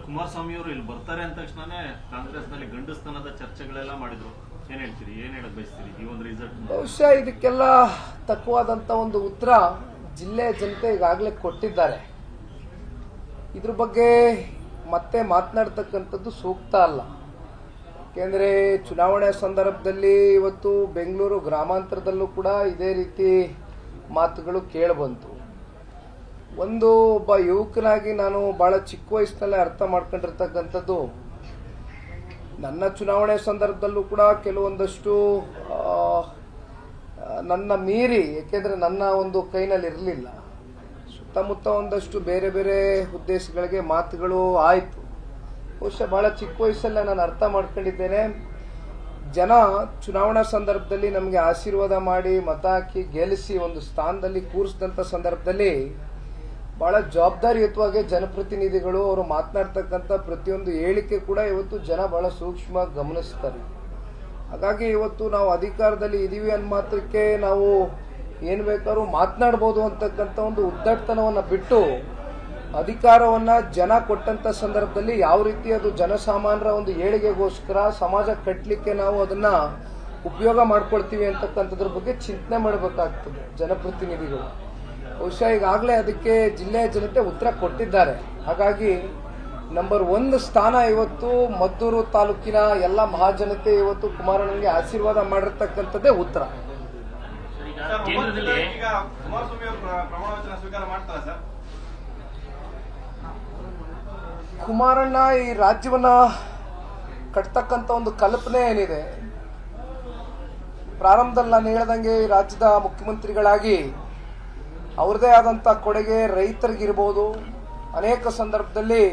ಕುಮಾರಸ್ವಾಮಿ ಅವರು ಇಲ್ಲಿ ಬರ್ತಾರೆ ಅಂದ ತಕ್ಷಣನೇ ಕಾಂಗ್ರೆಸ್ನಲ್ಲಿ ಗಂಡಸ್ತನದ ಚರ್ಚೆಗಳೆಲ್ಲ ಮಾಡಿದ್ರು. ಏನ್ ಹೇಳ್ತೀರಿ, ಏನ್ ಹೇಳಕ್ ಬಯಸ್ತೀರಿ ಈ ಒಂದು ರಿಸಲ್ಟ್? ಬಹುಶಃ ಇದಕ್ಕೆಲ್ಲ ತಕ್ಕವಾದಂತ ಒಂದು ಉತ್ತರ ಜಿಲ್ಲೆಯ ಜನತೆ ಈಗಾಗಲೇ ಕೊಟ್ಟಿದ್ದಾರೆ. ಇದ್ರ ಬಗ್ಗೆ ಮತ್ತೆ ಮಾತನಾಡ್ತಕ್ಕಂಥದ್ದು ಸೂಕ್ತ ಅಲ್ಲ. ಯಾಕೆಂದರೆ ಚುನಾವಣೆ ಸಂದರ್ಭದಲ್ಲಿ ಇವತ್ತು ಬೆಂಗಳೂರು ಗ್ರಾಮಾಂತರದಲ್ಲೂ ಕೂಡ ಇದೇ ರೀತಿ ಮಾತುಗಳು ಕೇಳಿಬಂತು. ಒಬ್ಬ ಯುವಕನಾಗಿ ನಾನು ಬಹಳ ಚಿಕ್ಕ ವಯಸ್ಸಿನಲ್ಲೇ ಅರ್ಥ ಮಾಡ್ಕೊಂಡಿರ್ತಕ್ಕಂಥದ್ದು, ನನ್ನ ಚುನಾವಣೆ ಸಂದರ್ಭದಲ್ಲೂ ಕೂಡ ಕೆಲವೊಂದಷ್ಟು ನನ್ನ ಮೀರಿ, ಏಕೆಂದರೆ ನನ್ನ ಒಂದು ಕೈನಲ್ಲಿ ಇರಲಿಲ್ಲ, ಸುತ್ತಮುತ್ತ ಒಂದಷ್ಟು ಬೇರೆ ಬೇರೆ ಉದ್ದೇಶಗಳಿಗೆ ಮಾತುಗಳು ಆಯಿತು. ಬಹುಶಃ ಬಹಳ ಚಿಕ್ಕ ವಯಸ್ಸಲ್ಲೇ ನಾನು ಅರ್ಥ ಮಾಡ್ಕೊಂಡಿದ್ದೇನೆ, ಜನ ಚುನಾವಣಾ ಸಂದರ್ಭದಲ್ಲಿ ನಮಗೆ ಆಶೀರ್ವಾದ ಮಾಡಿ ಮತ ಹಾಕಿ ಗೆಲ್ಲಿಸಿ ಒಂದು ಸ್ಥಾನದಲ್ಲಿ ಕೂರಿಸಿದಂಥ ಸಂದರ್ಭದಲ್ಲಿ ಬಹಳ ಜವಾಬ್ದಾರಿಯುತವಾಗಿ ಜನಪ್ರತಿನಿಧಿಗಳು ಅವರು ಮಾತನಾಡ್ತಕ್ಕಂಥ ಪ್ರತಿಯೊಂದು ಹೇಳಿಕೆ ಕೂಡ ಇವತ್ತು ಜನ ಬಹಳ ಸೂಕ್ಷ್ಮವಾಗಿ ಗಮನಿಸ್ತಾರೆ. ಹಾಗಾಗಿ ಇವತ್ತು ನಾವು ಅಧಿಕಾರದಲ್ಲಿ ಇದೀವಿ ಅನ್ನೋ ಮಾತ್ರಕ್ಕೆ ನಾವು ಏನು ಬೇಕಾದ್ರೂ ಮಾತನಾಡ್ಬೋದು ಅಂತಕ್ಕಂಥ ಒಂದು ಉದ್ದಟತನವನ್ನು ಬಿಟ್ಟು ಅಧಿಕಾರವನ್ನ ಜನ ಕೊಟ್ಟಂತ ಸಂದರ್ಭದಲ್ಲಿ ಯಾವ ರೀತಿ ಅದು ಜನಸಾಮಾನ್ಯರ ಒಂದು ಏಳಿಗೆಗೋಸ್ಕರ ಸಮಾಜ ಕಟ್ಟಲಿಕ್ಕೆ ನಾವು ಅದನ್ನ ಉಪಯೋಗ ಮಾಡ್ಕೊಳ್ತೀವಿ ಅಂತಕ್ಕಂಥದ್ರ ಬಗ್ಗೆ ಚಿಂತನೆ ಮಾಡಬೇಕಾಗ್ತದೆ ಜನಪ್ರತಿನಿಧಿಗಳು. ಬಹುಶಃ ಈಗಾಗಲೇ ಅದಕ್ಕೆ ಜಿಲ್ಲೆಯ ಜನತೆ ಉತ್ತರ ಕೊಟ್ಟಿದ್ದಾರೆ. ಹಾಗಾಗಿ ನಂಬರ್ 1 ಸ್ಥಾನ ಇವತ್ತು ಮದ್ದೂರು ತಾಲೂಕಿನ ಎಲ್ಲ ಮಹಾಜನತೆ ಇವತ್ತು ಕುಮಾರಣ್ಣನಿಗೆ ಆಶೀರ್ವಾದ ಮಾಡಿರ್ತಕ್ಕಂಥದ್ದೇ ಉತ್ತರ. ಕುಮಾರಣ್ಣ ಈ ರಾಜ್ಯವನ್ನ ಕಟ್ತಕ್ಕಂಥ ಒಂದು ಕಲ್ಪನೆ ಏನಿದೆ, ಪ್ರಾರಂಭದಲ್ಲಿ ನಾನು ಹೇಳ್ದಂಗೆ ಈ ರಾಜ್ಯದ ಮುಖ್ಯಮಂತ್ರಿಗಳಾಗಿ ಅವ್ರದೇ ಆದಂಥ ಕೊಡುಗೆ ರೈತರಿಗಿರ್ಬೋದು, ಅನೇಕ ಸಂದರ್ಭದಲ್ಲಿ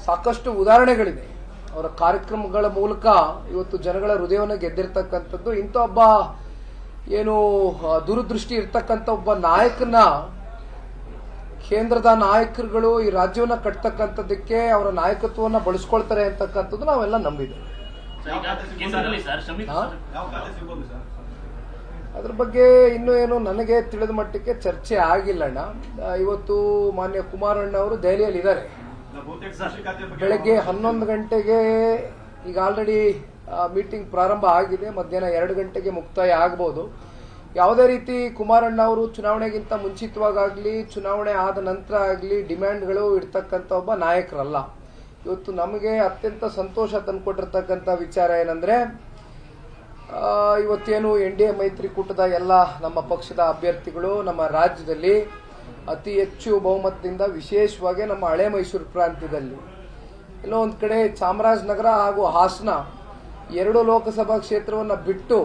ಸಾಕಷ್ಟು ಉದಾಹರಣೆಗಳಿದೆ. ಅವರ ಕಾರ್ಯಕ್ರಮಗಳ ಮೂಲಕ ಇವತ್ತು ಜನಗಳ ಹೃದಯವನ್ನು ಗೆದ್ದಿರ್ತಕ್ಕಂಥದ್ದು. ಇಂಥ ಒಬ್ಬ ಏನು ದೂರದೃಷ್ಟಿ ಇರ್ತಕ್ಕಂಥ ಒಬ್ಬ ನಾಯಕನ ಕೇಂದ್ರದ ನಾಯಕರುಗಳು ಈ ರಾಜ್ಯವನ್ನು ಕಟ್ತಕ್ಕಂಥದ್ದಕ್ಕೆ ಅವರ ನಾಯಕತ್ವವನ್ನು ಬಳಸ್ಕೊಳ್ತಾರೆ ಅಂತಕ್ಕಂಥದ್ದು ನಾವೆಲ್ಲ ನಂಬಿದ್ದೇವೆ. ಅದ್ರ ಬಗ್ಗೆ ಇನ್ನೂ ಏನು ನನಗೆ ತಿಳಿದ ಮಟ್ಟಕ್ಕೆ ಚರ್ಚೆ ಆಗಿಲ್ಲಣ್ಣ. ಇವತ್ತು ಮಾನ್ಯ ಕುಮಾರಣ್ಣ ಅವರು ದೆಹಲಿಯಲ್ಲಿ ಇದ್ದಾರೆ. ಬೆಳಗ್ಗೆ 11 ಗಂಟೆಗೆ ಈಗ ಆಲ್ರೆಡಿ ಮೀಟಿಂಗ್ ಪ್ರಾರಂಭ ಆಗಿದೆ, ಮಧ್ಯಾಹ್ನ 2 ಗಂಟೆಗೆ ಮುಕ್ತಾಯ ಆಗಬಹುದು. ಯಾವುದೇ ರೀತಿ ಕುಮಾರಣ್ಣ ಅವರು ಚುನಾವಣೆಗಿಂತ ಮುಂಚಿತವಾಗಲಿ ಚುನಾವಣೆ ಆದ ನಂತರ ಆಗಲಿ ಡಿಮ್ಯಾಂಡ್ಗಳು ಇಡ್ತಕ್ಕಂಥ ಒಬ್ಬ ನಾಯಕರಲ್ಲ. ಇವತ್ತು ನಮಗೆ ಅತ್ಯಂತ ಸಂತೋಷ ತಂದುಕೊಟ್ಟಿರ್ತಕ್ಕಂಥ ವಿಚಾರ ಏನಂದ್ರೆ, ಇವತ್ತೇನು NDA ಮೈತ್ರಿಕೂಟದ ಎಲ್ಲ ನಮ್ಮ ಪಕ್ಷದ ಅಭ್ಯರ್ಥಿಗಳು ನಮ್ಮ ರಾಜ್ಯದಲ್ಲಿ ಅತಿ ಹೆಚ್ಚು ಬಹುಮತದಿಂದ, ವಿಶೇಷವಾಗಿ ನಮ್ಮ ಹಳೆ ಮೈಸೂರು ಪ್ರಾಂತ್ಯದಲ್ಲಿ ಎಲ್ಲೋ ಒಂದು ಕಡೆ ಚಾಮರಾಜನಗರ ಹಾಗೂ ಹಾಸನ 2 ಲೋಕಸಭಾ ಕ್ಷೇತ್ರವನ್ನು ಬಿಟ್ಟು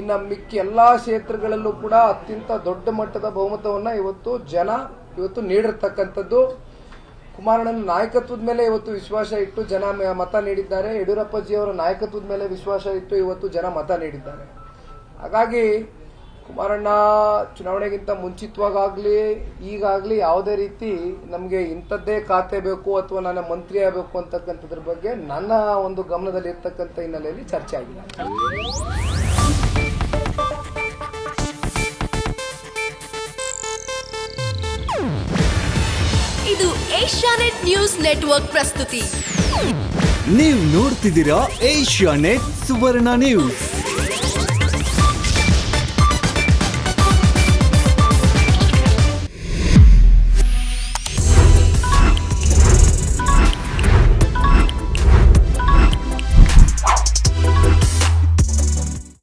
ಇನ್ನು ಮಿಕ್ಕಿ ಎಲ್ಲಾ ಕ್ಷೇತ್ರಗಳಲ್ಲೂ ಕೂಡ ಅತ್ಯಂತ ದೊಡ್ಡ ಮಟ್ಟದ ಬಹುಮತವನ್ನ ಇವತ್ತು ನೀಡಿರ್ತಕ್ಕಂಥದ್ದು. ಕುಮಾರಣ್ಣನ ನಾಯಕತ್ವದ ಮೇಲೆ ಇವತ್ತು ವಿಶ್ವಾಸ ಇಟ್ಟು ಜನ ಮತ ನೀಡಿದ್ದಾರೆ. ಯಡಿಯೂರಪ್ಪಜಿಯವರ ನಾಯಕತ್ವದ ಮೇಲೆ ವಿಶ್ವಾಸ ಇಟ್ಟು ಇವತ್ತು ಜನ ಮತ ನೀಡಿದ್ದಾರೆ. ಹಾಗಾಗಿ ಕುಮಾರಣ್ಣ ಚುನಾವಣೆಗಿಂತ ಮುಂಚಿತವಾಗಲಿ ಈಗಾಗಲಿ ಯಾವುದೇ ರೀತಿ ನಮಗೆ ಇಂಥದ್ದೇ ಖಾತೆ ಬೇಕು ಅಥವಾ ನಾನು ಮಂತ್ರಿ ಆಗಬೇಕು ಅಂತಕ್ಕಂಥದ್ರ ಬಗ್ಗೆ ನನ್ನ ಒಂದು ಗಮನದಲ್ಲಿ ಇರ್ತಕ್ಕಂಥ ಹಿನ್ನೆಲೆಯಲ್ಲಿ ಚರ್ಚೆ ಆಗಿದೆ. ಇದು ಏಷ್ಯಾನೆಟ್ ನ್ಯೂಸ್ ನೆಟ್ವರ್ಕ್ ಪ್ರಸ್ತುತಿ. ನೀವು ನೋಡ್ತಿದ್ದೀರಾ ಏಷ್ಯಾನೆಟ್ ಸುವರ್ಣ ನ್ಯೂಸ್.